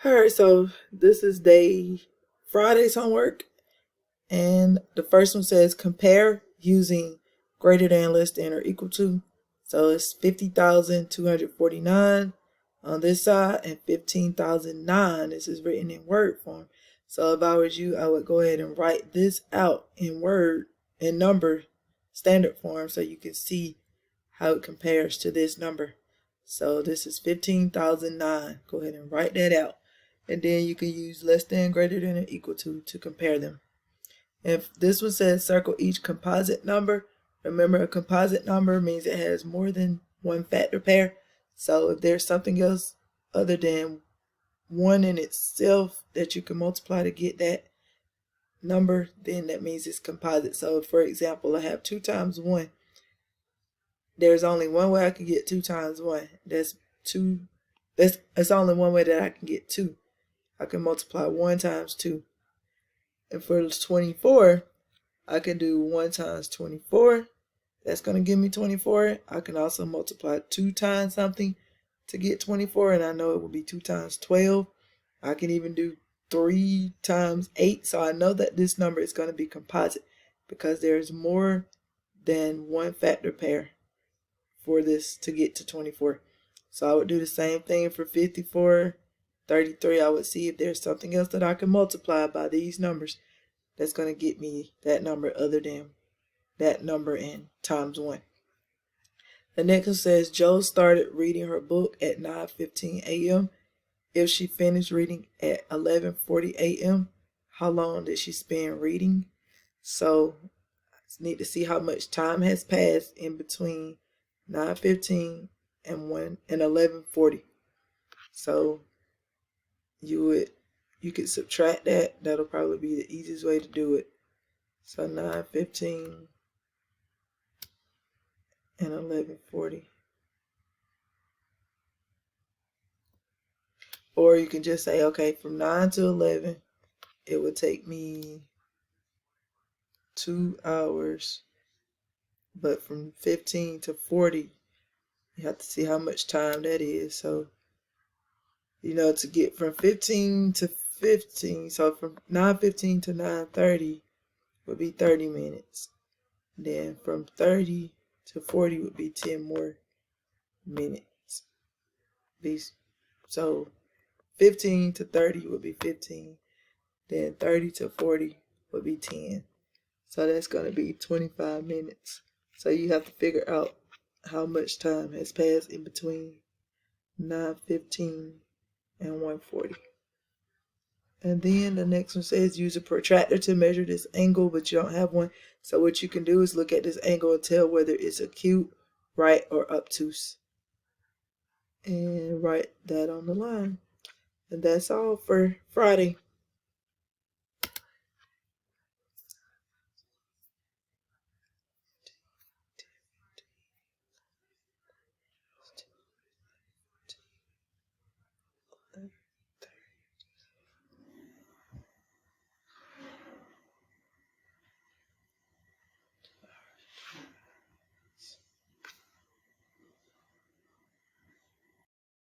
All right, so this is day Friday's homework, and the first one says compare using greater than, less than, or equal to. So it's 50,249 on this side and 15,009. This is written in word form. So if I was you, I would go ahead and write this out in word and number standard form so you can see how it compares to this number. So this is 15,009. Go ahead and write that out. And then you can use less than, greater than, or equal to compare them. If this one says circle each composite number, remember a composite number means it has more than one factor pair. So if there's something else other than one in itself that you can multiply to get that number, then that means it's composite. So for example, I have 2 times 1. There's only one way I can get 2 times 1. That's only one way that I can get 2. I can multiply 1 times 2. And for 24, I can do 1 times 24. That's going to give me 24. I can also multiply 2 times something to get 24, and I know it will be 2 times 12. I can even do 3 times 8, so I know that this number is going to be composite because there's more than one factor pair for this to get to 24. So I would do the same thing for 54, 33. I would see if there's something else that I can multiply by these numbers that's going to get me that number other than that number in times 1. The next one says Joe started reading her book at 9:15 a.m. If she finished reading at 11:40 a.m., how long did she spend reading? So I need to see how much time has passed in between 9:15 and 11:40. So you could subtract that. That'll probably be the easiest way to do it. So 9:15 and 11:40. Or you can just say, okay, from 9 to 11, it would take me 2 hours. But from 15 to 40, you have to see how much time that is. So, to get from 15 to 15, so from 9:15 to 9:30 would be 30 minutes. Then from 30 to 40 would be 10 more minutes. So 15 to 30 would be 15. Then 30 to 40 would be 10. So that's going to be 25 minutes. So you have to figure out how much time has passed in between 9:15 and 1:40. And then the next one says use a protractor to measure this angle, but you don't have one. So what you can do is look at this angle and tell whether it's acute, right, or obtuse. And write that on the line. And that's all for Friday.